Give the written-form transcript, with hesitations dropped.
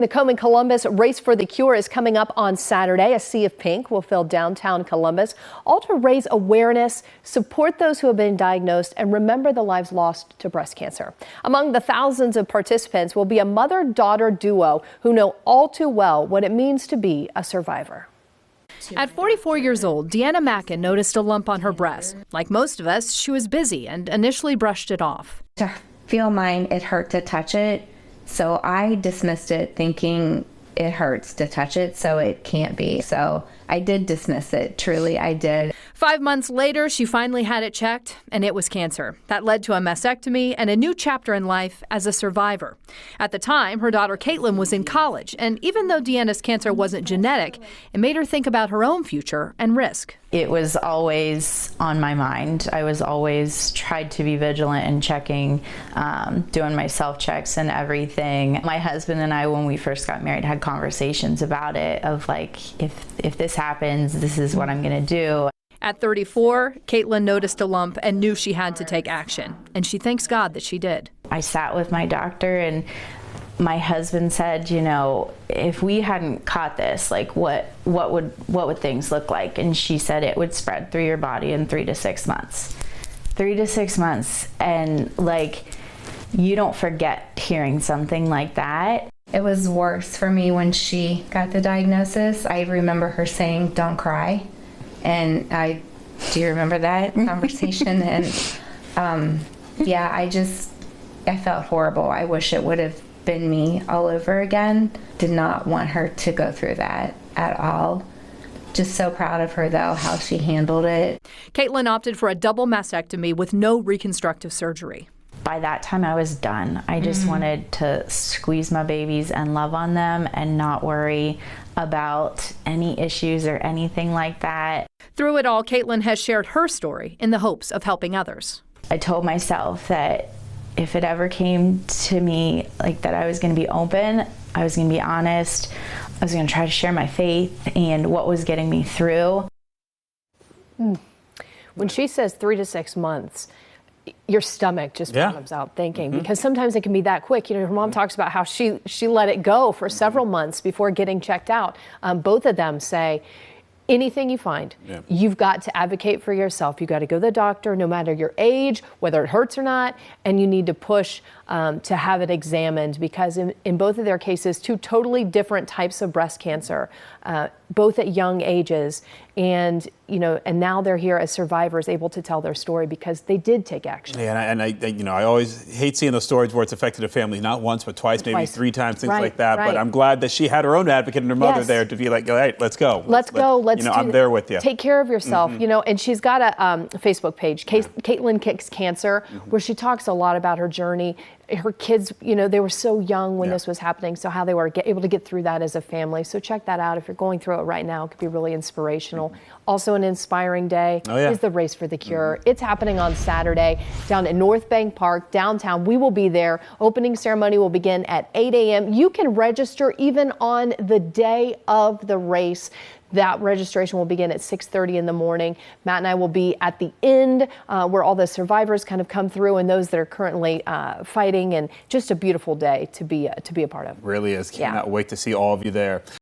The Komen Columbus Race for the Cure is coming up on Saturday. A sea of pink will fill downtown Columbus, all to raise awareness, support those who have been diagnosed, and remember the lives lost to breast cancer. Among the thousands of participants will be a mother-daughter duo who know all too well what it means to be a survivor. At 44 years old, Deanna Mackin noticed a lump on her breast. Like most of us, she was busy and initially brushed it off. To feel mine, it hurt to touch it. So I dismissed it thinking it hurts to touch it, so it can't be. So I did dismiss it. Truly, I did. 5 months later, she finally had it checked, and it was cancer. That led to a mastectomy and a new chapter in life as a survivor. At the time, her daughter Caitlin was in college, and even though Deanna's cancer wasn't genetic, it made her think about her own future and risk. It was always on my mind. I was always tried to be vigilant and checking, doing my self-checks and everything. My husband and I, when we first got married, had conversations about it of like, if this happens, this is what I'm gonna do. At 34, Caitlin noticed a lump and knew she had to take action, and she thanks God that she did. I sat with my doctor and my husband said, you know, if we hadn't caught this, like what would things look like? And she said it would spread through your body in 3 to 6 months. 3 to 6 months, and like, you don't forget hearing something like that. It was worse for me when she got the diagnosis. I remember her saying, "Don't cry." And do you remember that conversation? And yeah, I felt horrible. I wish it would have been me all over again. Did not want her to go through that at all. Just so proud of her though, how she handled it. Caitlin opted for a double mastectomy with no reconstructive surgery. By that time I was done. I just wanted to squeeze my babies and love on them and not worry about any issues or anything like that. Through it all, Caitlin has shared her story in the hopes of helping others. I told myself that if it ever came to me like that, I was going to be open, I was going to be honest, I was going to try to share my faith and what was getting me through. When she says 3 to 6 months, your stomach just bottoms out thinking, because sometimes it can be that quick. You know, her mom talks about how she let it go for several months before getting checked out. Both of them say, anything you find, you've got to advocate for yourself. You got to go to the doctor, no matter your age, whether it hurts or not, and you need to push to have it examined, because in both of their cases, 2 totally different types of breast cancer, both at young ages, and now they're here as survivors, able to tell their story because they did take action. Yeah, and I always hate seeing those stories where it's affected a family not once but twice, maybe 3 times, things like that. But I'm glad that she had her own advocate and her mother there to be like, all right, let's go. Let's go. Let's I'm there with you. Take care of yourself. And she's got a Facebook page, Caitlin Kicks Cancer, where she talks a lot about her journey. Her kids, they were so young when this was happening, so how they were able to get through that as a family. So check that out if you're going through it right now. It could be really inspirational. Also an inspiring day is the Race for the Cure. It's happening on Saturday down at North Bank Park, downtown. We will be there. Opening ceremony will begin at 8 a.m. You can register even on the day of the race. That registration will begin at 6:30 in the morning. Matt and I will be at the end where all the survivors kind of come through and those that are currently fighting, and just a beautiful day to be a part of. Really is. Cannot wait to see all of you there.